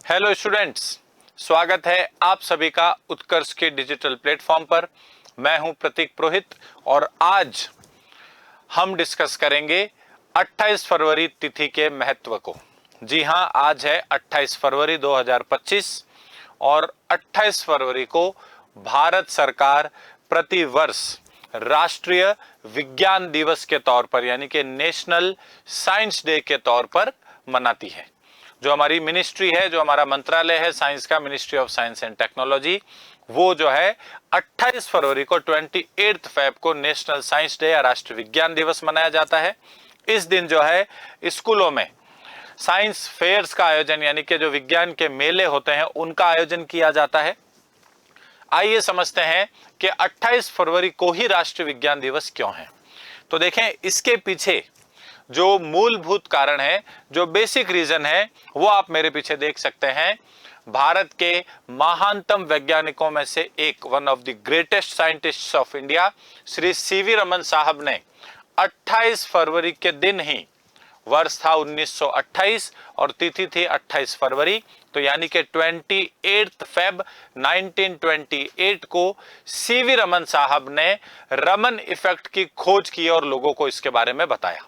Hello students, स्वागत है आप सभी का उत्कर्ष के डिजिटल प्लेटफॉर्म पर। मैं हूं प्रतीक पुरोहित और आज हम डिस्कस करेंगे 28 फरवरी तिथि के महत्व को। जी हां, आज है 28 फरवरी 2025 और 28 फरवरी को भारत सरकार प्रतिवर्ष राष्ट्रीय विज्ञान दिवस के तौर पर यानी कि नेशनल साइंस डे के तौर पर मनाती है। जो हमारी मिनिस्ट्री है, जो हमारा मंत्रालय है साइंस का, ministry of science and technology, वो जो है 28 फरवरी को 28 फेब को नेशनल साइंस डे या राष्ट्रीय विज्ञान दिवस मनाया जाता है। इस दिन जो है स्कूलों में साइंस फेयर्स का आयोजन यानी कि जो विज्ञान के मेले होते हैं उनका आयोजन किया जाता है। आइए समझते हैं कि 28 फरवरी को ही राष्ट्रीय विज्ञान दिवस क्यों है। तो देखें, इसके पीछे जो मूलभूत कारण है, जो बेसिक रीजन है, वो आप मेरे पीछे देख सकते हैं। भारत के महानतम वैज्ञानिकों में से एक, one of the greatest scientists of India, Shri CV Raman साहब ने 28 फरवरी के दिन ही, वर्ष था 1928 और तिथि थी 28 फरवरी, तो यानी कि 28 फेब 1928 को सीवी रमन साहब ने रमन इफेक्ट की खोज की और लोगों को इसके बारे में बताया।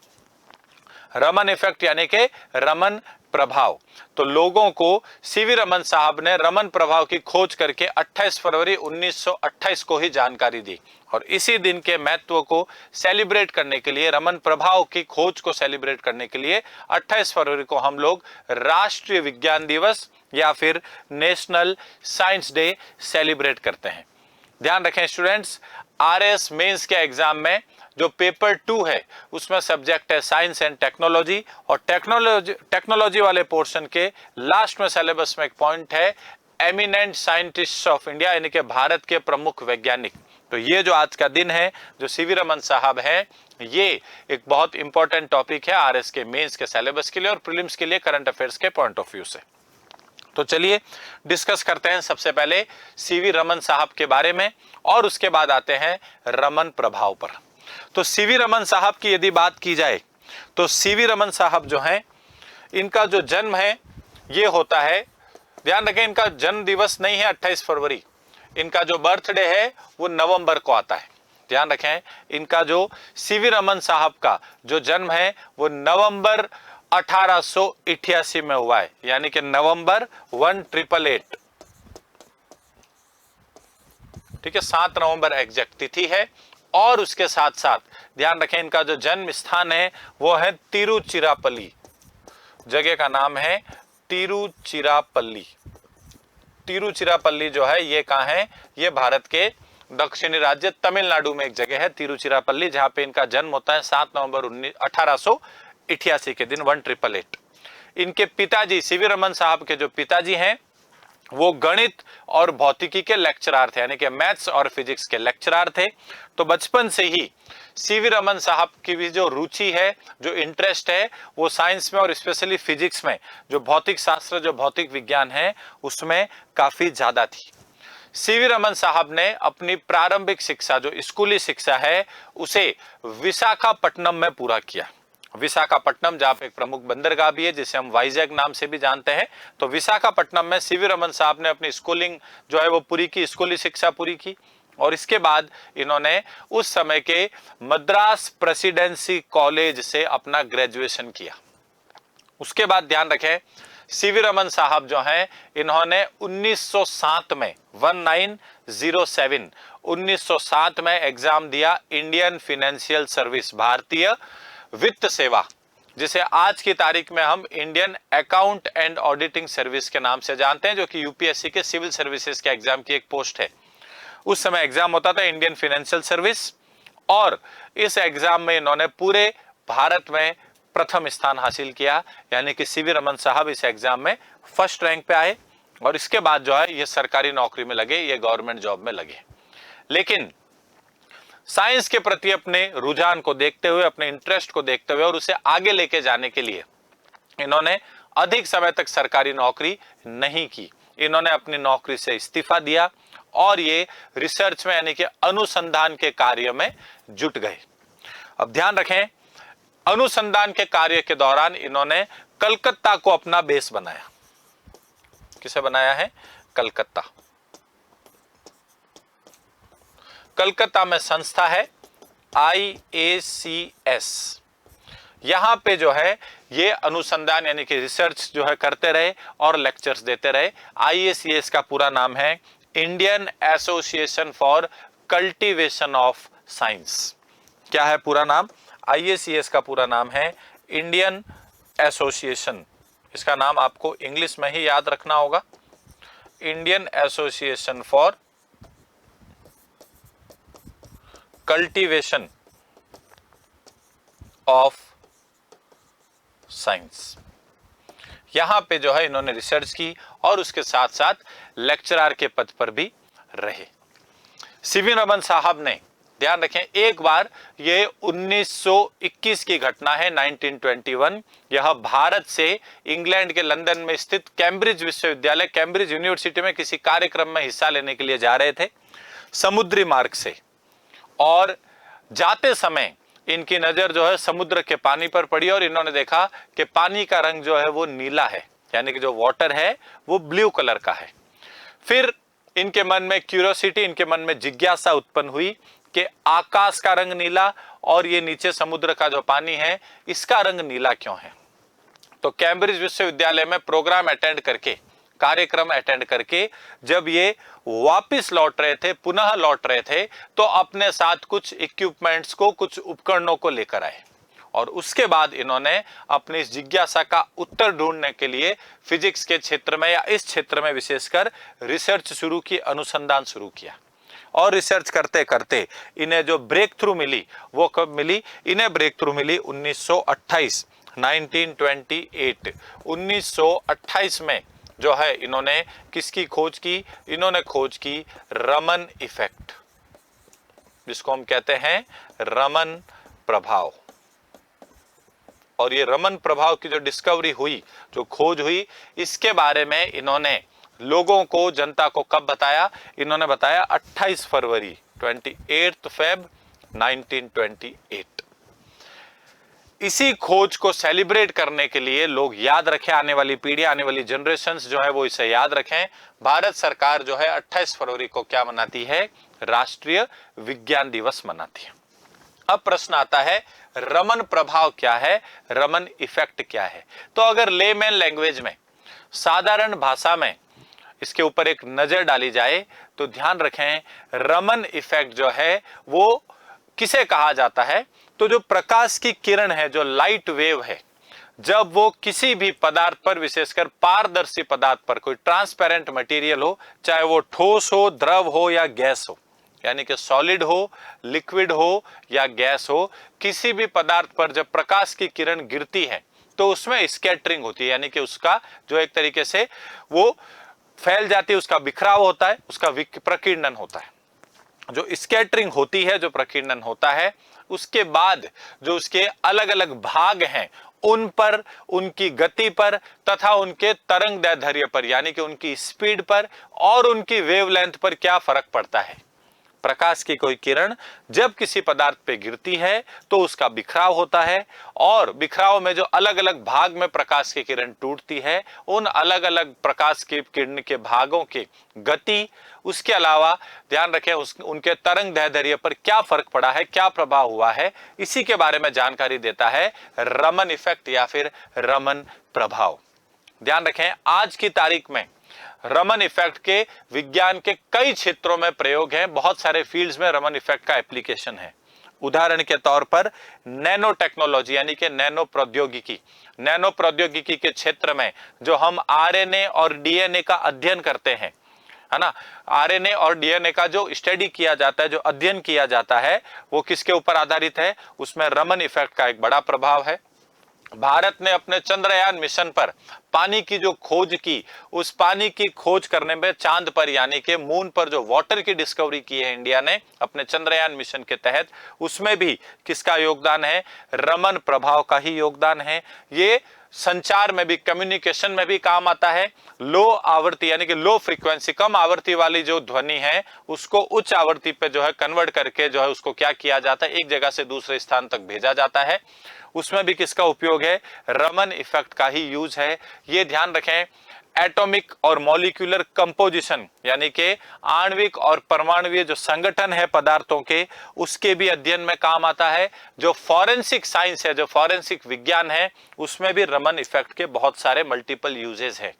रमन इफेक्ट यानी कि रमन प्रभाव। तो लोगों को सीवी रमन साहब ने रमन प्रभाव की खोज करके 28 फरवरी 1928 को ही जानकारी दी और इसी दिन के महत्व को सेलिब्रेट करने के लिए, रमन प्रभाव की खोज को सेलिब्रेट करने के लिए 28 फरवरी को हम लोग राष्ट्रीय विज्ञान दिवस या फिर नेशनल साइंस डे सेलिब्रेट करते हैं। ध्यान रखें स्टूडेंट्स, आरएस मेंस के एग्जाम में जो पेपर 2 है उसमें सब्जेक्ट है साइंस एंड टेक्नोलॉजी और टेक्नोलॉजी वाले पोर्शन के लास्ट में सिलेबस में एक पॉइंट है एमिनेंट साइंटिस्ट्स ऑफ इंडिया यानी कि भारत के प्रमुख वैज्ञानिक। तो ये जो आज का दिन है, जो सीवी रमन साहब है, ये एक बहुत इंपॉर्टेंट टॉपिक है आरएस के मेंस के सिलेबस के लिए और प्रीलिम्स के लिए करंट अफेयर्स के पॉइंट ऑफ व्यू से। तो चलिए डिस्कस करते हैं सबसे पहले सीवी रमन साहब के बारे में और उसके बाद आते हैं रमन प्रभाव पर। तो सीवी रमन साहब की यदि बात की जाए तो सीवी रमन साहब जो हैं, इनका जो जन्म है ये होता है, ध्यान रखें इनका जन्म दिवस नहीं है 28 फरवरी, इनका जो बर्थडे है वो नवंबर को आता है। ध्यान रखें, इनका जो सीवी रमन साहब का जो जन्म है वो नवंबर 1888 में हुआ है, यानी कि नवंबर 1888, ठीक है, 7 नवंबर एग्जैक्ट तिथि है। और उसके साथ साथ ध्यान रखें इनका जो जन्म स्थान है वो है तिरुचिरापल्ली, जगह का नाम है तिरुचिरापल्ली। तिरुचिरापल्ली जो है ये कहां है, ये भारत के दक्षिणी राज्य तमिलनाडु में एक जगह है तिरुचिरापल्ली, जहां पे इनका जन्म होता है 7 नवंबर 1888 के दिन 1888। इनके पिताजी, सीवी रमन साहब के जो पिताजी हैं वो गणित और भौतिकी के लेक्चरार थे, यानी कि मैथ्स और फिजिक्स के लेक्चरार थे। तो बचपन से ही सीवी रमन साहब की भी जो रुचि है, जो इंटरेस्ट है, वो साइंस में और स्पेशली फिजिक्स में, जो भौतिक शास्त्र, जो भौतिक विज्ञान है, उसमें काफी ज्यादा थी। सीवी रमन साहब ने अपनी प्रारंभिक शिक्षा, जो स्कूली शिक्षा है, उसे विशाखापट्टनम में पूरा किया। विशाखापट्टनम, जहां पे एक प्रमुख बंदरगाह भी है जिसे हम वाइजैग नाम से भी जानते हैं, तो विशाखापट्टनम में सीवी रमन साहब ने अपनी स्कूलिंग जो है वो पूरी की, स्कूली शिक्षा पूरी की और इसके बाद इन्होंने उस समय के मद्रास प्रेसिडेंसी कॉलेज से अपना ग्रेजुएशन किया। उसके बाद ध्यान रखें सीवी रमन साहब जो हैं, इन्होंने 1907 में 1907 में एग्जाम दिया इंडियन फाइनेंशियल सर्विस, भारतीय वित्त सेवा, जिसे आज की तारीख में हम Indian account and auditing service के नाम से जानते हैं, जो कि यूपीएससी के सिविल सर्विसेज के एग्जाम की एक पोस्ट है। उस समय एग्जाम होता था इंडियन फाइनेंशियल सर्विस और इस एग्जाम में इन्होंने पूरे भारत में प्रथम स्थान हासिल किया, यानी कि सीवी रमन साहब इस एग्जाम में फर्स्ट रैंक पे आए और इसके बाद जो है ये सरकारी नौकरी में लगे, ये गवर्नमेंट जॉब में लगे। लेकिन साइंस के प्रति अपने रुझान को देखते हुए, अपने इंटरेस्ट को देखते हुए और उसे आगे लेके जाने के लिए इन्होंने अधिक समय तक सरकारी नौकरी नहीं की। इन्होंने अपनी नौकरी से इस्तीफा दिया और ये रिसर्च में यानी कि अनुसंधान के कार्य में जुट गए। अब ध्यान रखें, अनुसंधान के कार्य के दौरान इन्होंने कलकत्ता को अपना बेस बनाया। किसे बनाया है? कलकत्ता। कलकत्ता में संस्था है IACS। यहां पे जो है ये अनुसंधान यानी कि रिसर्च जो है करते रहे और लेक्चर्स देते रहे। IACS का पूरा नाम है Indian association for cultivation of science. क्या है पूरा नाम? IACS का पूरा नाम है इंडियन एसोसिएशन, इसका नाम आपको इंग्लिश में ही याद रखना होगा, Indian association for cultivation of science. यहां पे जो है इन्होंने रिसर्च की और उसके साथ साथ लेक्चरर के पद पर भी रहे। सीवी रमन साहब ने, ध्यान रखें, एक बार ये 1921 की घटना है, 1921। यह भारत से इंग्लैंड के लंदन में स्थित कैम्ब्रिज विश्वविद्यालय, कैम्ब्रिज यूनिवर्सिटी में किसी कार्यक्रम में हिस्सा लेने के लिए जा रहे थे समुद्री मार्ग से, और जाते समय इनकी नजर जो है समुद्र के पानी पर पड़ी और इन्होंने देखा कि पानी का रंग जो है वो नीला है, यानी कि जो वाटर है वो ब्लू कलर का है। फिर इनके मन में क्यूरियोसिटी, इनके मन में जिज्ञासा उत्पन्न हुई कि आकाश का रंग नीला और ये नीचे समुद्र का जो पानी है इसका रंग नीला क्यों है। तो कैम्ब्रिज विश्वविद्यालय में प्रोग्राम अटेंड करके, कार्यक्रम अटेंड करके जब ये वापस लौट रहे थे, पुनः लौट रहे थे, तो अपने साथ कुछ इक्विपमेंट्स को, कुछ उपकरणों को लेकर आए और उसके बाद इन्होंने अपनी इस जिज्ञासा का उत्तर ढूंढने के लिए फिजिक्स के क्षेत्र में या इस क्षेत्र में विशेषकर रिसर्च शुरू की, अनुसंधान शुरू किया। और रिसर्च करते करते इन्हें जो ब्रेक थ्रू मिली वो कब मिली? इन्हें ब्रेक थ्रू मिली 1928, 1928, 1928 में जो है इन्होंने किसकी खोज की? इन्होंने खोज की रमन इफेक्ट, जिसको हम कहते हैं रमन प्रभाव। और ये रमन प्रभाव की जो डिस्कवरी हुई, जो खोज हुई, इसके बारे में इन्होंने लोगों को, जनता को कब बताया? इन्होंने बताया 28 फरवरी 28 फेब 1928। इसी खोज को सेलिब्रेट करने के लिए लोग याद रखें, आने वाली पीढ़ी, आने वाली जनरेशंस जो है वो इसे याद रखें। भारत सरकार जो है 28 फरवरी को क्या मनाती है? राष्ट्रीय विज्ञान दिवस मनाती है। अब प्रश्न आता है रमन प्रभाव क्या है, रमन इफेक्ट क्या है? तो अगर लेमैन लैंग्वेज में, साधारण भाषा में इसके ऊपर एक नजर डाली जाए तो ध्यान रखें रमन इफेक्ट जो है वो किसे कहा जाता है? तो जो प्रकाश की किरण है, जो लाइट वेव है, जब वो किसी भी पदार्थ पर, विशेषकर पारदर्शी पदार्थ पर, कोई ट्रांसपेरेंट मटेरियल हो, चाहे वो ठोस हो, द्रव हो या गैस हो, यानी कि सॉलिड हो, लिक्विड हो या गैस हो, किसी भी पदार्थ पर जब प्रकाश की किरण गिरती है तो उसमें स्कैटरिंग होती है, यानी कि उसका जो एक तरीके से वो फैल जाती है, उसका बिखराव होता है, उसका प्रकीर्णन होता है। जो स्कैटरिंग होती है, जो प्रकीर्णन होता है, उसके बाद जो उसके अलग अलग भाग हैं उन पर, उनकी गति पर तथा उनके तरंग दैर्ध्य पर, यानी कि उनकी स्पीड पर और उनकी वेवलेंथ पर क्या फर्क पड़ता है। प्रकाश की कोई किरण जब किसी पदार्थ पे गिरती है तो उसका बिखराव होता है, और बिखराव में जो अलग अलग भाग में प्रकाश की किरण टूटती है, उन अलग अलग प्रकाश की किरण के भागों की गति, उसके अलावा ध्यान रखें उनके तरंग दैर्ध्य पर क्या फर्क पड़ा है, क्या प्रभाव हुआ है, इसी के बारे में जानकारी देता है रमन इफेक्ट या फिर रमन प्रभाव। ध्यान रखें आज की तारीख में रमन इफेक्ट के विज्ञान के कई क्षेत्रों में प्रयोग हैं, बहुत सारे फील्ड्स में रमन इफेक्ट का एप्लीकेशन है। उदाहरण के तौर पर नैनो टेक्नोलॉजी यानी कि नैनो प्रौद्योगिकी, नैनो प्रौद्योगिकी के क्षेत्र में जो हम आरएनए और डीएनए का अध्ययन करते हैं, है ना, आरएनए और डीएनए का जो स्टडी किया जाता है, जो अध्ययन किया जाता है, वो किसके ऊपर आधारित है? उसमें रमन इफेक्ट का एक बड़ा प्रभाव है। भारत ने अपने चंद्रयान मिशन पर पानी की जो खोज की, उस पानी की खोज करने में चांद पर यानी कि मून पर जो वाटर की डिस्कवरी की है इंडिया ने अपने चंद्रयान मिशन के तहत, उसमें भी किसका योगदान है? रमन प्रभाव का ही योगदान है। ये संचार में भी, कम्युनिकेशन में भी काम आता है। लो आवृत्ति यानी कि लो फ्रीक्वेंसी, कम आवृत्ति वाली जो ध्वनि है उसको उच्च आवृत्ति पे जो है कन्वर्ट करके जो है उसको क्या किया जाता है? एक जगह से दूसरे स्थान तक भेजा जाता है। उसमें भी किसका उपयोग है? रमन इफेक्ट का ही यूज है। ये ध्यान रखें एटॉमिक और मॉलिक्यूलर कंपोजिशन यानी कि आणविक और परमाणुवीय जो संगठन है पदार्थों के, उसके भी अध्ययन में काम आता है। जो फॉरेंसिक साइंस है, जो फॉरेंसिक विज्ञान है, उसमें भी रमन इफेक्ट के बहुत सारे मल्टीपल यूजेस हैं।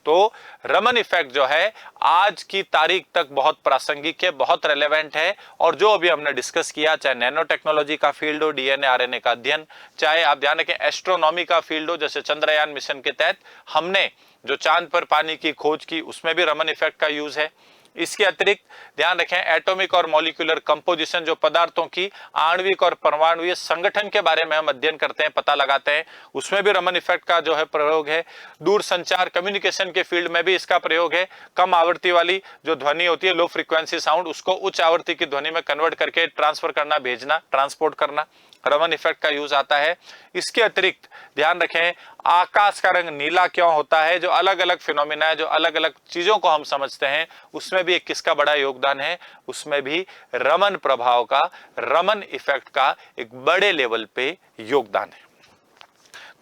तो रमन इफेक्ट जो है आज की तारीख तक बहुत प्रासंगिक है, बहुत रेलेवेंट है। और जो अभी हमने डिस्कस किया, चाहे नैनो टेक्नोलॉजी का फील्ड हो, डीएनए आरएनए का अध्ययन, चाहे आप ध्यान रखें एस्ट्रोनॉमी का फील्ड हो, जैसे चंद्रयान मिशन के तहत हमने जो चांद पर पानी की खोज की, उसमें भी रमन इफेक्ट का यूज है। इसके अतिरिक्त ध्यान रखें एटॉमिक और मॉलिक्यूलर कंपोजिशन, जो पदार्थों की आणविक और परमाणुवीय संगठन के बारे में हम अध्ययन करते हैं, पता लगाते हैं, उसमें भी रमन इफेक्ट का जो है प्रयोग है। दूर संचार कम्युनिकेशन के फील्ड में भी इसका प्रयोग है। कम आवृत्ति वाली जो ध्वनि होती है, लो फ्रीक्वेंसी साउंड, उसको उच्च आवृत्ति की ध्वनि में कन्वर्ट करके ट्रांसफर करना, भेजना, ट्रांसपोर्ट करना, रमन इफेक्ट का यूज आता है। इसके अतिरिक्त ध्यान रखें आकाश का रंग नीला क्यों होता है, जो अलग अलग फिनोमिना है, जो अलग अलग चीजों को हम समझते हैं, उसमें भी एक किसका बड़ा योगदान है, उसमें भी रमन प्रभाव का, रमन इफेक्ट का एक बड़े लेवल पे योगदान है।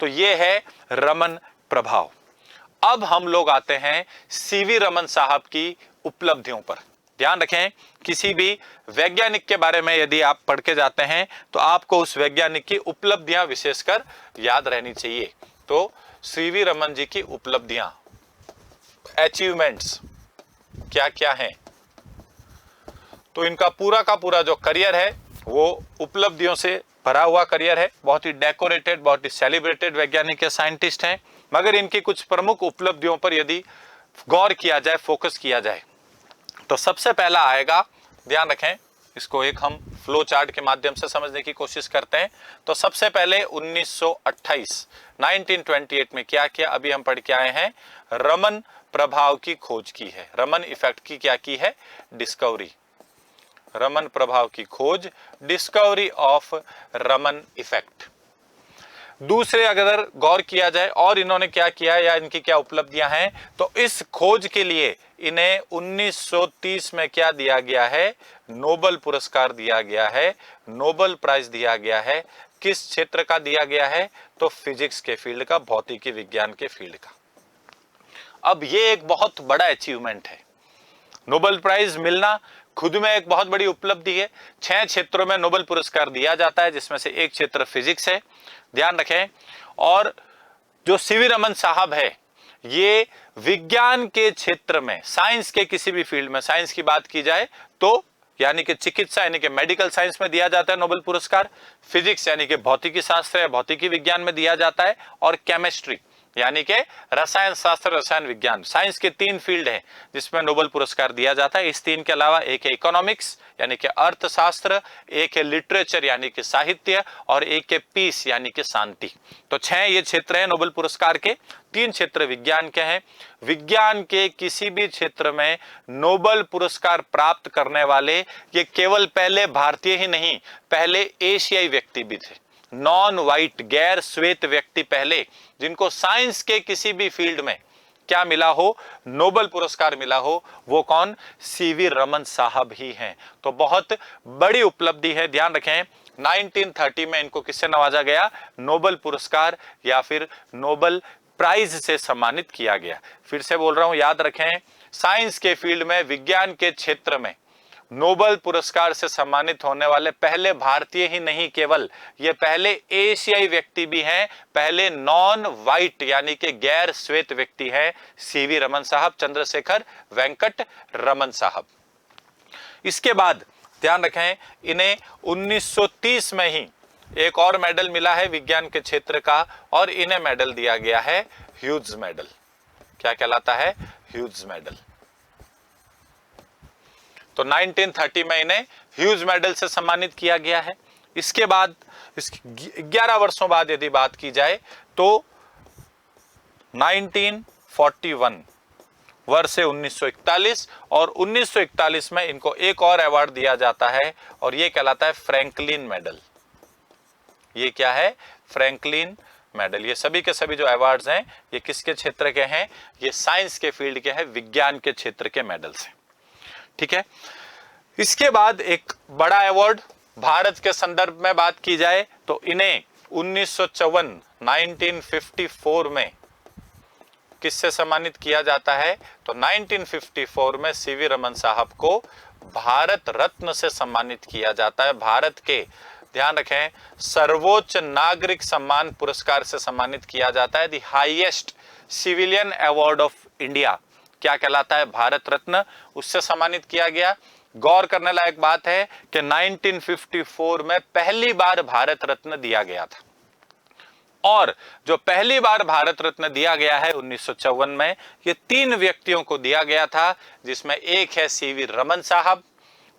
तो ये है रमन प्रभाव। अब हम लोग आते हैं सीवी रमन साहब की उपलब्धियों पर। ध्यान रखें किसी भी वैज्ञानिक के बारे में यदि आप पढ़ के जाते हैं तो आपको उस वैज्ञानिक की उपलब्धियां विशेषकर याद रहनी चाहिए। तो सीवी रमन जी की उपलब्धियां, अचीवमेंट्स क्या क्या हैं, तो इनका पूरा का पूरा जो करियर है वो उपलब्धियों से भरा हुआ करियर है। बहुत ही डेकोरेटेड, बहुत ही सेलिब्रेटेड वैज्ञानिक या साइंटिस्ट हैं। मगर इनकी कुछ प्रमुख उपलब्धियों पर यदि गौर किया जाए, फोकस किया जाए, तो सबसे पहला आएगा, ध्यान रखें इसको एक हम फ्लो चार्ट के माध्यम से समझने की कोशिश करते हैं। तो सबसे पहले 1928 में क्या किया, अभी हम पढ़ के आए हैं, रमन प्रभाव की खोज की है। रमन इफेक्ट की क्या की है, डिस्कवरी, रमन प्रभाव की खोज, डिस्कवरी ऑफ रमन इफेक्ट। दूसरे अगर गौर किया जाए और इन्होंने क्या किया या इनकी क्या उपलब्धियां हैं, तो इस खोज के लिए इन्हें 1930 में क्या दिया गया है, नोबेल पुरस्कार दिया गया है, नोबेल प्राइज दिया गया है। किस क्षेत्र का दिया गया है, तो फिजिक्स के फील्ड का, भौतिकी विज्ञान के फील्ड का। अब ये एक बहुत बड़ा अचीवमेंट है, नोबेल प्राइज मिलना खुद में एक बहुत बड़ी उपलब्धि है। 6 क्षेत्रों में नोबेल पुरस्कार दिया जाता है, जिसमें से एक क्षेत्र फिजिक्स है, ध्यान रखें। और जो सीवी रमन साहब है, ये विज्ञान के क्षेत्र में, साइंस के किसी भी फील्ड में, साइंस की बात की जाए तो यानी कि चिकित्सा यानी कि मेडिकल साइंस में दिया जाता है नोबेल पुरस्कार, फिजिक्स यानी कि भौतिकी शास्त्र या भौतिकी विज्ञान में दिया जाता है, और केमिस्ट्री यानी कि रसायन शास्त्र, रसायन विज्ञान, साइंस के 3 फील्ड हैं जिसमें नोबेल पुरस्कार दिया जाता है। इस 3 के अलावा एक है इकोनॉमिक्स यानी कि अर्थशास्त्र, एक है लिटरेचर यानी कि साहित्य, और एक है पीस यानी कि शांति। तो 6 ये क्षेत्र हैं नोबेल पुरस्कार के। 3 क्षेत्र विज्ञान के हैं। विज्ञान के किसी भी क्षेत्र में नोबेल पुरस्कार प्राप्त करने वाले ये केवल पहले भारतीय ही नहीं, पहले एशियाई व्यक्ति भी थे, नॉन वाइट, गैर श्वेत व्यक्ति पहले, जिनको साइंस के किसी भी फील्ड में क्या मिला हो, नोबेल पुरस्कार मिला हो, वो कौन, सीवी रमन साहब ही हैं। तो बहुत बड़ी उपलब्धि है। ध्यान रखें 1930 में इनको किससे नवाजा गया, नोबेल पुरस्कार या फिर नोबेल प्राइज से सम्मानित किया गया। फिर से बोल रहा हूं, याद रखें, साइंस के फील्ड में, विज्ञान के क्षेत्र में नोबेल पुरस्कार से सम्मानित होने वाले पहले भारतीय ही नहीं, केवल ये पहले एशियाई व्यक्ति भी हैं, पहले नॉन वाइट यानी कि गैर श्वेत व्यक्ति हैं, सीवी रमन साहब, चंद्रशेखर वेंकट रमन साहब। इसके बाद ध्यान रखें इन्हें 1930 में ही एक और मेडल मिला है विज्ञान के क्षेत्र का, और इन्हें मेडल दिया गया है ह्यूज मेडल। क्या कहलाता है, ह्यूज मेडल। तो 1930 में इन्हें ह्यूज मेडल से सम्मानित किया गया है। इसके बाद 11 वर्षों बाद यदि बात की जाए तो 1941 वर्ष से 1941, और 1941 में इनको एक और अवार्ड दिया जाता है, और यह कहलाता है फ्रैंकलिन मेडल। ये क्या है, फ्रैंकलिन मेडल। ये सभी के सभी जो अवार्ड्स हैं ये किसके क्षेत्र के हैं, ये साइंस के फील्ड के हैं, विज्ञान के क्षेत्र के मेडल्स हैं। ठीक है। इसके बाद एक बड़ा अवार्ड भारत के संदर्भ में बात की जाए तो इन्हें 1954 में किससे सम्मानित किया जाता है? तो 1954 में सीवी रमन साहब को भारत रत्न से सम्मानित किया जाता है। भारत के, ध्यान रखें, सर्वोच्च नागरिक सम्मान पुरस्कार से सम्मानित किया जाता है। The highest civilian award of India क्या कहलाता है? भारत रत्न, उससे सम्मानित किया गया। गौर करने लायक बात है कि 1954 में पहली बार भारत रत्न दिया गया था, और जो पहली बार भारत रत्न दिया गया है 1954 में, ये 3 व्यक्तियों को दिया गया था, जिसमें एक है सीवी रमन साहब,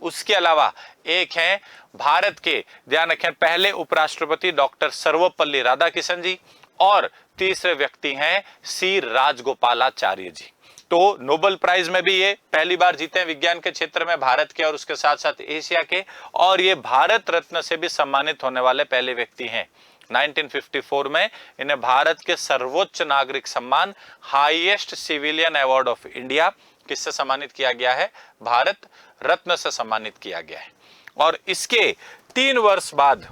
उसके अलावा एक है भारत के, ध्यान रखें, पहले उपराष्ट्रपति डॉक्टर सर्वपल्ली राधाकृष्णन जी, और तीसरे व्यक्ति हैं सी राजगोपालाचार्य जी। तो नोबेल प्राइज में भी ये पहली बार जीते हैं विज्ञान के क्षेत्र में, भारत के और उसके साथ साथ एशिया के, और ये भारत रत्न से भी सम्मानित होने वाले पहले व्यक्ति हैं। 1954 में इन्हें भारत के सर्वोच्च नागरिक सम्मान highest civilian award of India किससे सम्मानित किया गया है? भारत रत्न से सम्मानित किया गया है। और इसके 3 वर्ष बाद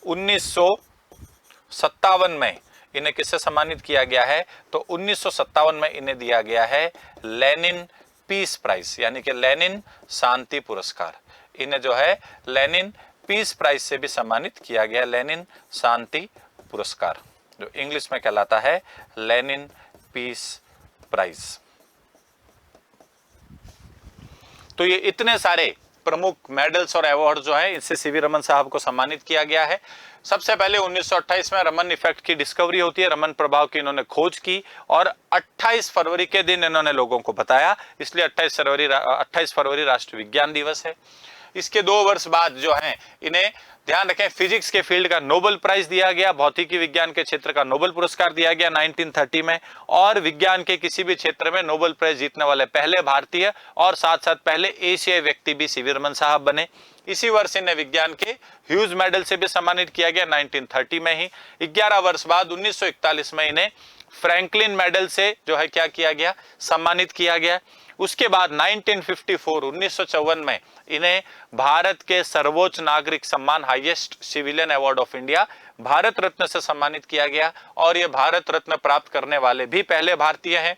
1957 में इन्हें किससे सम्मानित किया गया है? तो 1957 में इन्हें दिया गया है लेनिन पीस प्राइज, यानी कि लेनिन शांति पुरस्कार। इन्हें जो है लेनिन पीस प्राइज से भी सम्मानित किया गया, लेनिन शांति पुरस्कार, जो इंग्लिश में कहलाता है लेनिन पीस प्राइज। तो ये इतने सारे प्रमुख मेडल्स और अवार्ड जो है, इससे सीवी रमन साहब को सम्मानित किया गया है। सबसे पहले 1928 में रमन इफेक्ट की डिस्कवरी होती है, रमन प्रभाव की इन्होंने खोज की, और 28 फरवरी के दिन इन्होंने लोगों को बताया, इसलिए 28 फरवरी राष्ट्रीय विज्ञान दिवस है। इसके 2 वर्ष बाद जो है इन्हें, ध्यान रखें, फिजिक्स के फील्ड का नोबेल प्राइज दिया गया, भौतिकी विज्ञान के क्षेत्र का नोबेल पुरस्कार दिया गया 1930 में, और विज्ञान के किसी भी क्षेत्र में नोबेल प्राइज जीतने वाले पहले भारतीय और साथ साथ पहले एशियाई व्यक्ति भी सीवी रमन साहब बने। इसी वर्ष इन्हें विज्ञान के ह्यूज मेडल से भी सम्मानित किया गया 1930 में ही। 11 वर्ष बाद 1941 में इन्हें फ्रैंकलिन मेडल से जो है क्या किया गया? सम्मानित किया गया। उसके बाद 1954 में इन्हें भारत के सर्वोच्च नागरिक सम्मान highest civilian award of India Bharat Ratna से सम्मानित किया गया, और ये भारत रत्न प्राप्त करने वाले भी पहले भारतीय हैं।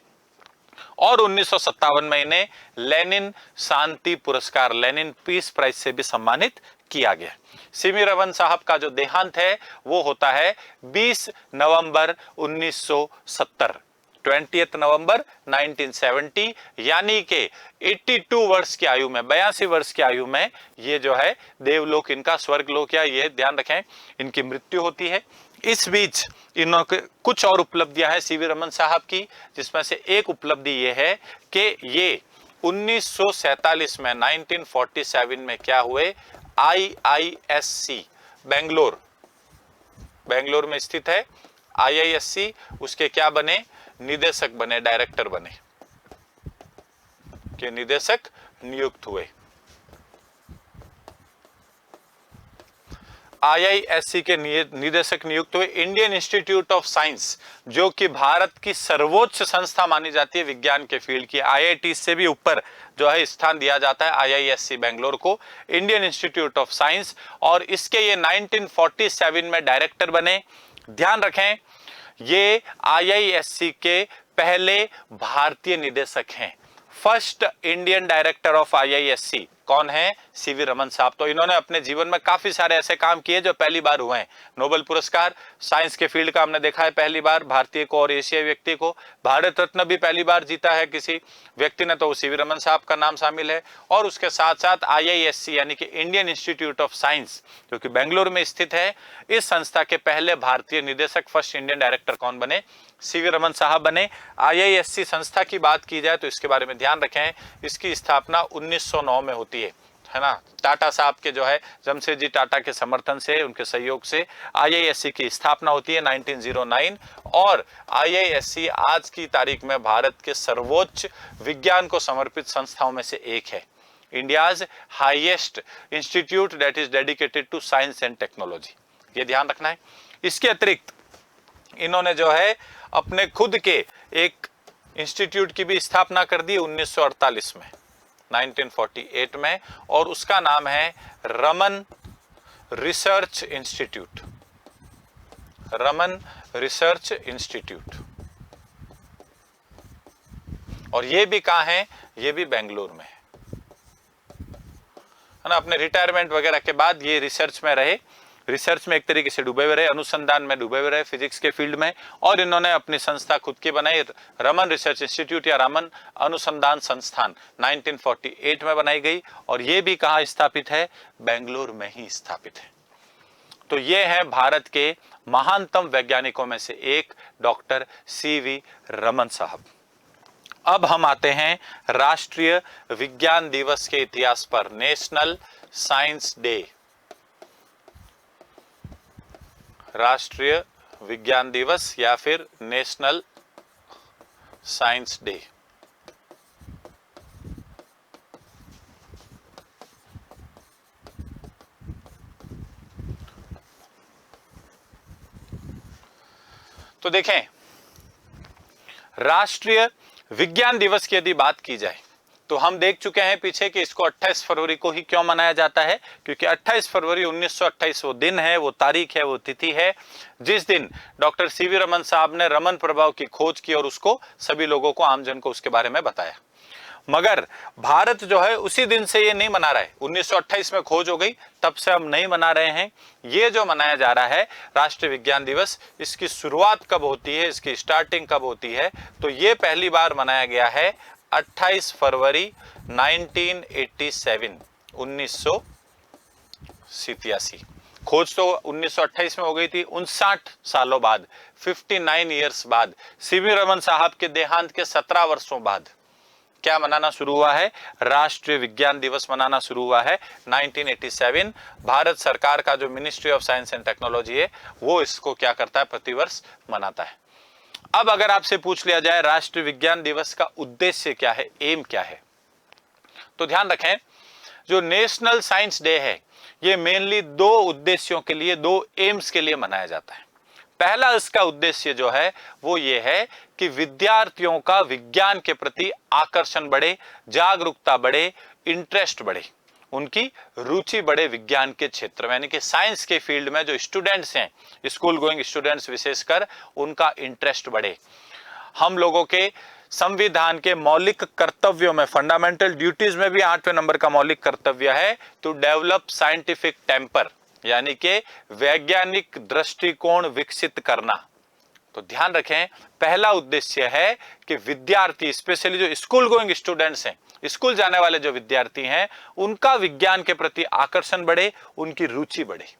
और 1957 में इन्हें लेनिन शांति पुरस्कार, लेनिन पीस प्राइज से भी सम्मानित किया गया। सीवी रमन साहब का जो देहांत है वो होता है 20 नवंबर 1970, 20 नवंबर 1970, यानी कि 82 वर्ष की आयु में, 82 वर्ष की आयु में ये जो है देवलोक, इनका स्वर्गलोक, या ये ध्यान रखें, इनकी मृत्यु होती है। इस बीच इनके कुछ और उपलब्धियां हैं सीवी रमन साहब की, जिसमें से एक उपलब्धि ये है कि ये 1947 में, 1947 में क्या हुए? IISc बेंगलोर में स्थित है IISc, उसके क्या बने? निदेशक बने, डायरेक्टर बने, के निदेशक नियुक्त हुए। IISc के निदेशक नियुक्त हुए। इंडियन इंस्टीट्यूट ऑफ साइंस, जो कि भारत की सर्वोच्च संस्था मानी जाती है विज्ञान के फील्ड की, IIT से भी ऊपर जो है स्थान दिया जाता है IISc बेंगलोर को, इंडियन इंस्टीट्यूट ऑफ साइंस, और इसके ये 1947 में डायरेक्टर बने। ध्यान रखें, ये IISc के पहले भारतीय निदेशक हैं। First Indian director of IISc कौन है? सीवी रमन साहब। तो इन्होंने अपने जीवन में काफी सारे ऐसे काम किए जो पहली बार हुए हैं। नोबेल पुरस्कार साइंस के फील्ड का हमने देखा है पहली बार भारतीय को और एशियाई व्यक्ति को। भारत रत्न भी पहली बार जीता है किसी व्यक्ति ने, तो सीवी रमन साहब का नाम शामिल है। और उसके साथ साथ IISc यानी कि इंडियन इंस्टीट्यूट ऑफ साइंस, जो कि बेंगलोर में स्थित है, इस संस्था के पहले भारतीय निदेशक, फर्स्ट इंडियन डायरेक्टर कौन बने? सीवी रमन साहब बने। IISc संस्था की बात की जाए तो इसके बारे में ध्यान रखें, इसकी स्थापना 1909 में होती है ना। टाटा साहब के जो है जमशेदजी टाटा के समर्थन से, उनके सहयोग से IISc की स्थापना होती है 1909। और IISc आज की तारीख में भारत के सर्वोच्च विज्ञान को समर्पित संस्थाओं में से एक है। India's highest institute that is dedicated to science and technology, ये ध्यान रखना है। इसके अतिरिक्त इन्होंने जो है अपने खुद के एक इंस्टीट्यूट की भी स्थापना कर दी 1948 में, 1948 में, और उसका नाम है Raman research institute. Raman research institute, और ये भी कहाँ है, ये भी बेंगलुरु में है ना। अपने रिटायरमेंट वगैरह के बाद ये रिसर्च में रहे, रिसर्च में एक तरीके से डूबे हुए रहे, अनुसंधान में डूबे हुए रहे फिजिक्स के फील्ड में। और इन्होंने अपनी संस्था खुद की बनाई, रमन रिसर्च इंस्टीट्यूट या रमन अनुसंधान संस्थान 1948 में बनाई गई। और ये भी कहाँ स्थापित है, बेंगलुरु में ही स्थापित है। तो ये है भारत के महानतम वैज्ञानिकों में से एक डॉक्टर सीवी रमन साहब। अब हम आते हैं राष्ट्रीय विज्ञान दिवस के इतिहास पर, नेशनल साइंस डे। राष्ट्रीय विज्ञान दिवस या फिर नेशनल साइंस डे। तो देखें, राष्ट्रीय विज्ञान दिवस की यदि बात की जाए तो हम देख चुके हैं पीछे कि इसको 28 फरवरी को ही क्यों मनाया जाता है, क्योंकि 28 फरवरी 1928 वो दिन है, वो तारीख है, वो तिथि है जिस दिन डॉक्टर सीवी रमन साहब ने रमन प्रभाव की खोज की और उसको सभी लोगों को, आमजन को उसके बारे में बताया। मगर भारत जो है उसी दिन से ये नहीं मना रहा है, 1928 में खोज हो गई, तब से हम नहीं मना रहे हैं। ये जो मनाया जा रहा है राष्ट्रीय विज्ञान दिवस, इसकी शुरुआत कब होती है, इसकी स्टार्टिंग कब होती है, तो ये पहली बार मनाया गया है 28 फरवरी 1987, 1987। खोज तो 1928 में हो गई थी, 59 सालों बाद, 59 ईयर्स बाद, सीवी रमन साहब के देहांत के 17 वर्षों बाद क्या मनाना शुरू हुआ है, राष्ट्रीय विज्ञान दिवस मनाना शुरू हुआ है 1987। भारत सरकार का जो ministry of science and technology है वो इसको क्या करता है, प्रतिवर्ष मनाता है। अब अगर आपसे पूछ लिया जाए राष्ट्रीय विज्ञान दिवस का उद्देश्य क्या है, एम क्या है, तो ध्यान रखें जो नेशनल साइंस डे है ये मेनली दो उद्देश्यों के लिए, दो एम्स के लिए मनाया जाता है। पहला इसका उद्देश्य जो है वो ये है कि विद्यार्थियों का विज्ञान के प्रति आकर्षण बढ़े, जागरूकता बढ़े, इंटरेस्ट बढ़े, उनकी रुचि बढ़े विज्ञान के क्षेत्र में, यानी कि साइंस के फील्ड में जो स्टूडेंट्स हैं, स्कूल गोइंग स्टूडेंट्स विशेषकर, उनका इंटरेस्ट बढ़े। हम लोगों के संविधान के मौलिक कर्तव्यों में, फंडामेंटल ड्यूटीज में भी 8वें नंबर का मौलिक कर्तव्य है टू डेवलप साइंटिफिक टेम्पर, यानी कि वैज्ञानिक दृष्टिकोण विकसित करना। तो ध्यान रखें पहला उद्देश्य है कि विद्यार्थी, स्पेशली जो स्कूल गोइंग स्टूडेंट्स हैं, स्कूल जाने वाले जो विद्यार्थी हैं, उनका विज्ञान के प्रति आकर्षण बढ़े, उनकी रुचि बढ़े।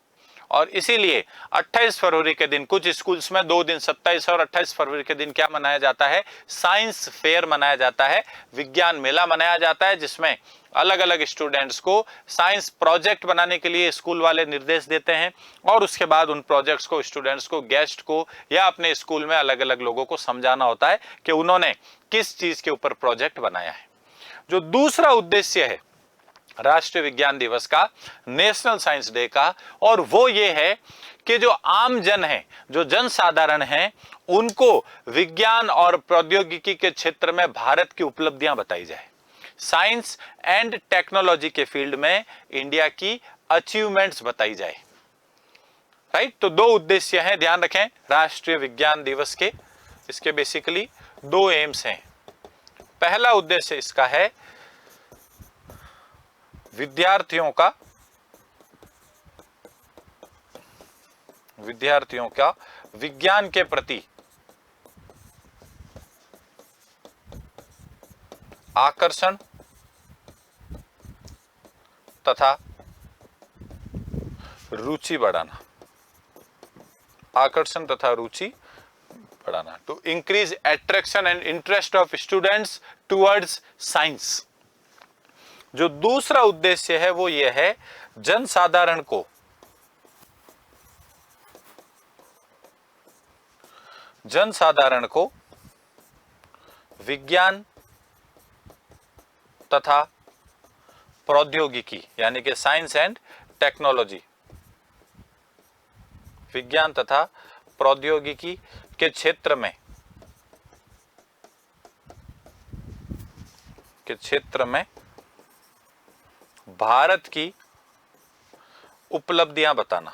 और इसीलिए 28 फरवरी के दिन कुछ स्कूल्स में 2 दिन 27 और 28 फरवरी के दिन क्या मनाया जाता है, साइंस फेयर मनाया जाता है, विज्ञान मेला मनाया जाता है, जिसमें अलग अलग स्टूडेंट्स को साइंस प्रोजेक्ट बनाने के लिए स्कूल वाले निर्देश देते हैं और उसके बाद उन प्रोजेक्ट्स को स्टूडेंट्स को, गेस्ट को या अपने स्कूल में अलग अलग लोगों को समझाना होता है कि उन्होंने किस चीज के ऊपर प्रोजेक्ट बनाया है। जो दूसरा उद्देश्य है राष्ट्रीय विज्ञान दिवस का, नेशनल साइंस डे का, और वो ये है कि जो आम जन है, जो जनसाधारण है, उनको विज्ञान और प्रौद्योगिकी के क्षेत्र में भारत की उपलब्धियां बताई जाए, साइंस एंड टेक्नोलॉजी के फील्ड में इंडिया की अचीवमेंट्स बताई जाए। राइट, तो दो उद्देश्य हैं, ध्यान रखें राष्ट्रीय विज्ञान दिवस के। इसके बेसिकली दो एम्स हैं। पहला उद्देश्य इसका है विद्यार्थियों का विज्ञान के प्रति आकर्षण तथा रुचि बढ़ाना, आकर्षण तथा रुचि बढ़ाना, to increase attraction and interest of students towards science. जो दूसरा उद्देश्य है वो ये है जनसाधारण को विज्ञान तथा प्रौद्योगिकी, यानी कि साइंस एंड टेक्नोलॉजी, विज्ञान तथा प्रौद्योगिकी के क्षेत्र में भारत की उपलब्धियां बताना,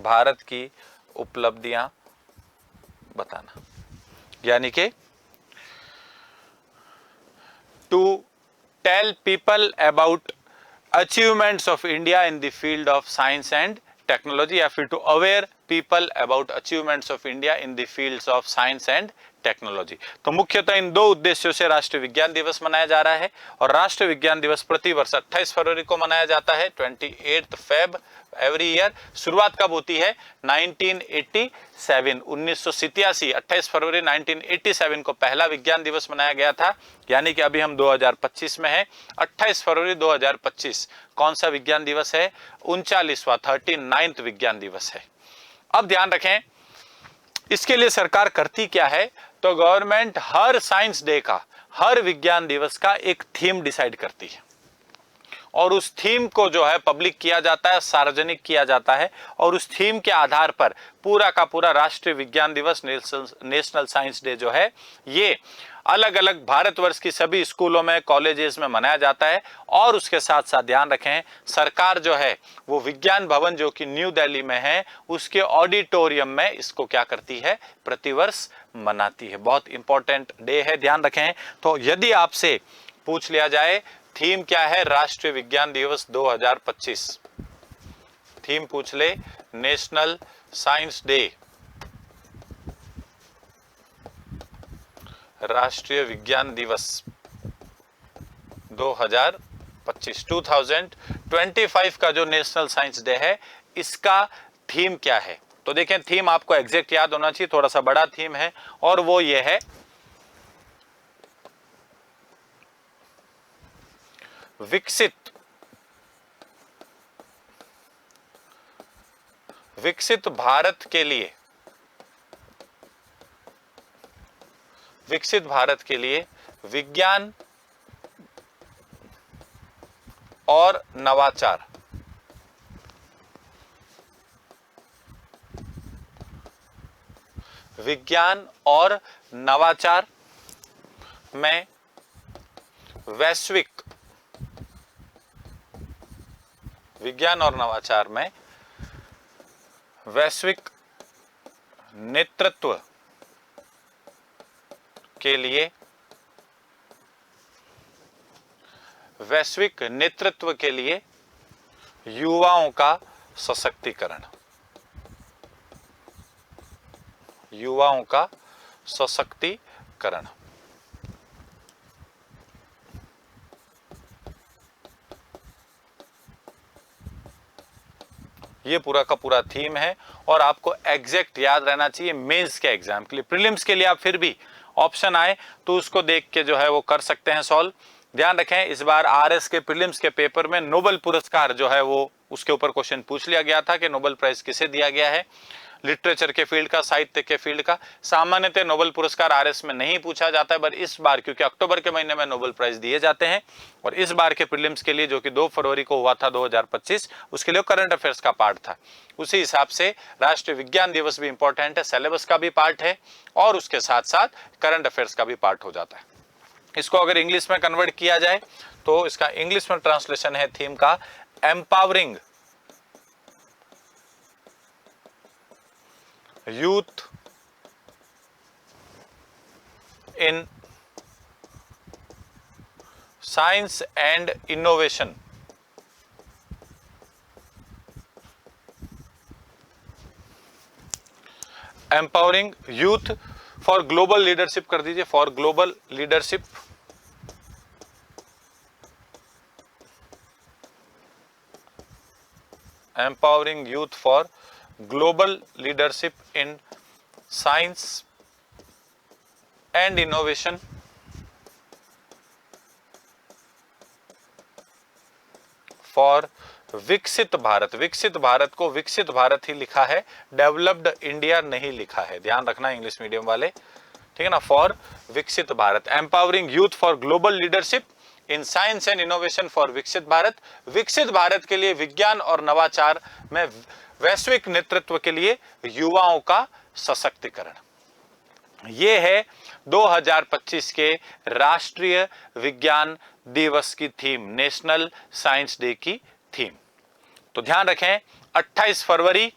भारत की उपलब्धियां बताना, यानी कि to tell people about achievements of India in the field of science and technology, या फिर to aware people about achievements of India in the fields of science and technology. तो मुख्यतः इन दो उद्देश्यों से राष्ट्रीय विज्ञान दिवस मनाया जा रहा है। और राष्ट्रीय विज्ञान दिवस प्रतिवर्ष 28 फरवरी को मनाया जाता है, 28 फेब एवरी ईयर। शुरुआत कब होती है? 1987, 1987, 28 फरवरी 1987 को पहला विज्ञान दिवस मनाया गया था, यानी कि अभी हम 2025 में हैं। 28 फरवरी 2025 कौन सा विज्ञान दिवस है? 39वां 39th विज्ञान दिवस है। अब ध्यान रखें, इसके लिए सरकार करती क्या है? तो गवर्नमेंट हर साइंस डे का, हर विज्ञान दिवस का एक थीम डिसाइड करती है और उस थीम को जो है पब्लिक किया जाता है, सार्वजनिक किया जाता है, और उस थीम के आधार पर पूरा का पूरा राष्ट्रीय विज्ञान दिवस, नेशनल साइंस डे जो है, ये अलग अलग भारतवर्ष की सभी स्कूलों में, कॉलेजेस में मनाया जाता है। और उसके साथ साथ ध्यान रखें, सरकार जो है वो विज्ञान भवन जो कि न्यू दिल्ली में है, उसके ऑडिटोरियम में इसको क्या करती है? प्रतिवर्ष मनाती है। बहुत इंपॉर्टेंट डे है, ध्यान रखें। तो यदि आपसे पूछ लिया जाए थीम क्या है राष्ट्रीय विज्ञान दिवस 2025, थीम पूछ ले नेशनल साइंस डे, राष्ट्रीय विज्ञान दिवस 2025, 2025 का जो नेशनल साइंस डे है, इसका थीम क्या है? तो देखें, थीम आपको एग्जैक्ट याद होना चाहिए, थोड़ा सा बड़ा थीम है, और वो ये है विकसित भारत के लिए, विकसित भारत के लिए विज्ञान और नवाचार। विज्ञान और नवाचार में वैश्विक, विज्ञान और नवाचार में वैश्विक नेतृत्व के लिए, वैश्विक नेतृत्व के लिए युवाओं का सशक्तिकरण, युवाओं का सशक्तिकरण। ये पूरा का पूरा थीम है, और आपको एग्जैक्ट याद रहना चाहिए मेंस के एग्जाम के लिए। प्रीलिम्स के लिए आप फिर भी ऑप्शन आए तो उसको देख के जो है वो कर सकते हैं सॉल्व। ध्यान रखें, इस बार आरएस के प्रीलिम्स के पेपर में नोबेल पुरस्कार जो है वो उसके ऊपर क्वेश्चन पूछ लिया गया था कि नोबेल प्राइज किसे दिया गया है, लिटरेचर के फील्ड का, साहित्य के फील्ड का। सामान्यतः नोबेल पुरस्कार आरएस में नहीं पूछा जाता है, पर इस बार क्योंकि अक्टूबर के महीने में नोबेल प्राइज दिए जाते हैं, और इस बार के प्रीलिम्स के लिए जो कि 2 फरवरी को हुआ था 2025, उसके लिए करंट अफेयर्स का पार्ट था। उसी हिसाब से राष्ट्रीय विज्ञान दिवस भी इंपॉर्टेंट है, सिलेबस का भी पार्ट है और उसके साथ साथ करंट अफेयर्स का भी पार्ट हो जाता है। इसको अगर इंग्लिश में कन्वर्ट किया जाए तो इसका इंग्लिश में ट्रांसलेशन है थीम का empowering youth in science and innovation. Empowering youth for global leadership कर दीजिए, for global leadership. Empowering youth for global leadership in science and innovation for विकसित भारत। विकसित भारत को विकसित भारत ही लिखा है, डेवलप्ड इंडिया नहीं लिखा है, ध्यान रखना इंग्लिश मीडियम वाले, ठीक है ना। फॉर विकसित Bharat, empowering youth for global leadership in science and innovation for विकसित भारत। विकसित भारत के लिए विज्ञान और नवाचार में वैश्विक नेतृत्व के लिए युवाओं का सशक्तिकरण। ये है 2025 के राष्ट्रीय विज्ञान दिवस की थीम, नेशनल साइंस डे की थीम। तो ध्यान रखें 28 फरवरी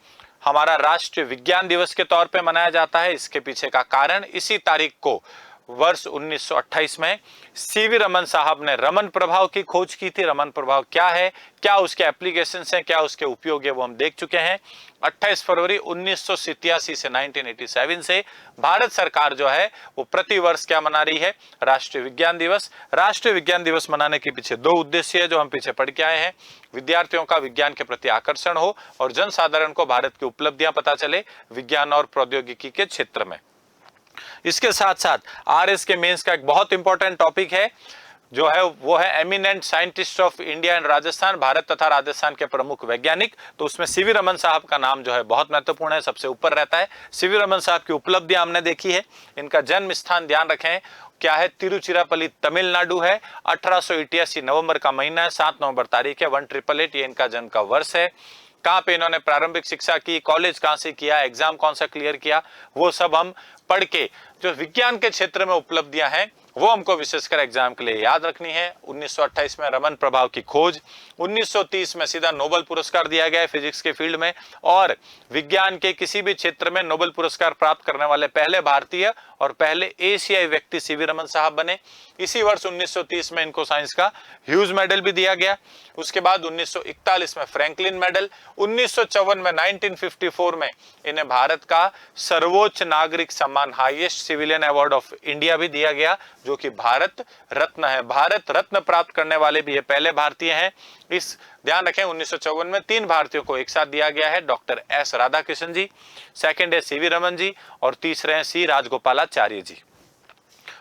हमारा राष्ट्रीय विज्ञान दिवस के तौर पे मनाया जाता है। इसके पीछे का कारण, इसी तारीख को वर्ष 1928 में सीवी रमन साहब ने रमन प्रभाव की खोज की थी। रमन प्रभाव क्या है, क्या उसके एप्लीकेशंस हैं, क्या उसके उपयोग है, वो हम देख चुके हैं। 28 फरवरी 1987 से 1987 से भारत सरकार जो है वो प्रति वर्ष क्या मना रही है, राष्ट्रीय विज्ञान दिवस। राष्ट्रीय विज्ञान दिवस मनाने के पीछे दो उद्देश्य है जो हम पीछे पढ़ के आए हैं। विद्यार्थियों का विज्ञान के प्रति आकर्षण हो और जनसाधारण को भारत की उपलब्धियां पता चले विज्ञान और प्रौद्योगिकी के क्षेत्र में। इसके साथ साथ आरएस के मेंस का एक बहुत इंपॉर्टेंट टॉपिक है जो है वो है eminent scientist of India and Rajasthan, Bharat तथा राजस्थान के प्रमुख वैज्ञानिक। तो उसमें सीवी रमन साहब का नाम जो है बहुत महत्वपूर्ण है, सबसे ऊपर रहता है। सीवी रमन साहब की उपलब्धियां हमने देखी है। इनका जन्म स्थान ध्यान रखें क्या है, तिरुचिरापल्ली तमिलनाडु है। 1888 नवंबर का महीना है, 7 नवंबर तारीख है, 1888 ये इनका जन्म का वर्ष है। कहाँ पे इन्होंने प्रारंभिक शिक्षा की, कॉलेज कहाँ से किया, एग्जाम कौन सा क्लियर किया, वो सब हम पढ़ के जो विज्ञान के क्षेत्र में उपलब्धियां हैं वो हमको विशेषकर एग्जाम के लिए याद रखनी है। 1928 में रमन प्रभाव की खोज, 1930 में सीधा नोबेल पुरस्कार दिया गया है फिजिक्स के फील्ड में, और विज्ञान के किसी भी क्षेत्र में नोबेल पुरस्कार प्राप्त करने वाले पहले भारतीय और पहले एशियाई व्यक्ति सीवी रमन साहब बने। इसी वर्ष 1930 में इनको साइंस का ह्यूज मेडल भी दिया गया। उसके बाद 1941 में फ्रैंकलिन मेडल, 1954 में 1954 में इन्हें भारत का सर्वोच्च नागरिक सम्मान highest civilian award of India भी दिया गया जो कि भारत रत्न है। भारत रत्न प्राप्त करने वाले भी ये पहले भारतीय हैं। इस ध्यान रखें 1954 में 3 भारतीयों को एक साथ दिया गया है, डॉक्टर एस राधाकृष्णन जी, सेकंड है सीवी रमन जी और तीसरे हैं सी राजगोपालाचार्य जी।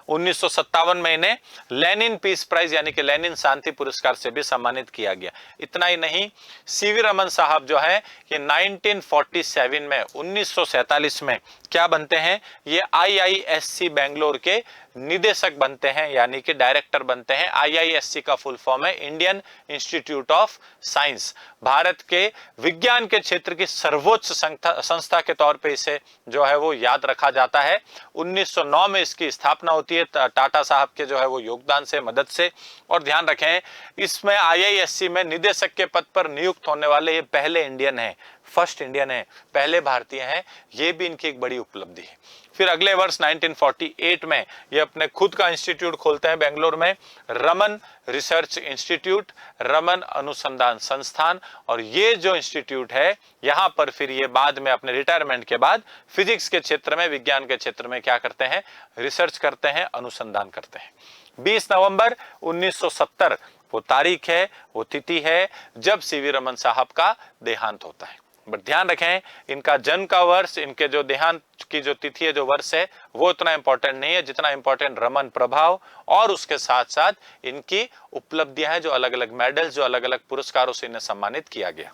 1957 में इन्हें लेनिन पीस प्राइज यानी कि लेनिन शांति पुरस्कार से भी सम्मानित किया गया। इतना ही नहीं, सीवी रमन साहब जो है ये 1947 में 1947 में क्या बनते हैं, ये IISc बेंगलोर के निदेशक बनते हैं यानी कि डायरेक्टर बनते हैं। IISc का फुल फॉर्म है Indian institute of science. Bharat के विज्ञान के क्षेत्र की सर्वोच्च संस्था के तौर पे इसे जो है वो याद रखा जाता है। 1909 में इसकी स्थापना होती है टाटा साहब के जो है वो योगदान से, मदद से। और ध्यान रखें इसमें IISc में निदेशक के पद पर नियुक्त होने वाले ये पहले इंडियन हैं, फर्स्ट इंडियन है, पहले भारतीय हैं। ये भी इनकी एक बड़ी उपलब्धि है। फिर अगले वर्ष 1948 में ये अपने खुद का इंस्टीट्यूट खोलते हैं बेंगलोर में, रमन रिसर्च इंस्टीट्यूट, रमन अनुसंधान संस्थान। और ये जो इंस्टीट्यूट है यहाँ पर फिर ये बाद में अपने रिटायरमेंट के बाद फिजिक्स के क्षेत्र में, विज्ञान के क्षेत्र में क्या करते हैं, रिसर्च करते हैं, अनुसंधान करते हैं। 20 नवंबर 1970 वो तारीख है, वो तिथि है जब सीवी रमन साहब का देहांत होता है। बट ध्यान रखें इनका जन्म का वर्ष, इनके जो देहांत की जो तिथि है, जो वर्ष है, वो इतना इंपॉर्टेंट नहीं है जितना इंपॉर्टेंट रमन प्रभाव और उसके साथ साथ इनकी उपलब्धियां हैं, जो अलग अलग मेडल्स, जो अलग अलग पुरस्कारों से इन्हें सम्मानित किया गया।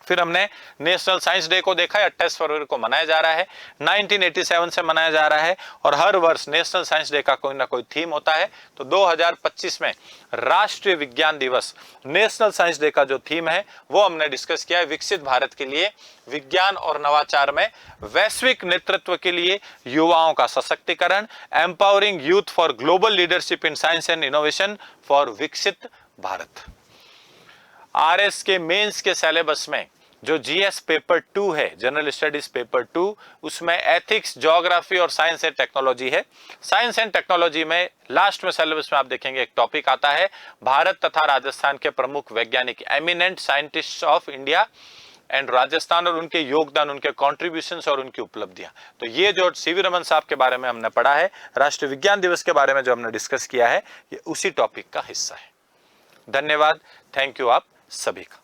फिर हमने नेशनल साइंस डे को देखा है, 28 फरवरी को मनाया जा रहा है, 1987 से मनाया जा रहा है। और हर वर्ष नेशनल साइंस डे का कोई ना कोई थीम होता है। तो 2025 में राष्ट्रीय विज्ञान दिवस, नेशनल साइंस डे का जो थीम है वो हमने डिस्कस किया है, विकसित भारत के लिए विज्ञान और नवाचार में वैश्विक नेतृत्व के लिए युवाओं का सशक्तिकरण, empowering youth for global leadership in science and innovation for विकसित भारत। आरएस के मेंस के सिलेबस में जो जीएस पेपर 2 है, जनरल स्टडीज पेपर 2, उसमें एथिक्स, ज्योग्राफी और साइंस एंड टेक्नोलॉजी है। साइंस एंड टेक्नोलॉजी में लास्ट में सिलेबस में आप देखेंगे एक टॉपिक आता है, भारत तथा राजस्थान के प्रमुख वैज्ञानिक, eminent scientist of India and Rajasthan, और उनके योगदान, उनके कॉन्ट्रीब्यूशंस और उनकी उपलब्धियां। तो ये जो सीवी रमन साहब के बारे में हमने पढ़ा है, राष्ट्रीय विज्ञान दिवस के बारे में जो हमने डिस्कस किया है, ये उसी टॉपिक का हिस्सा है। धन्यवाद, थैंक यू आप सभी का।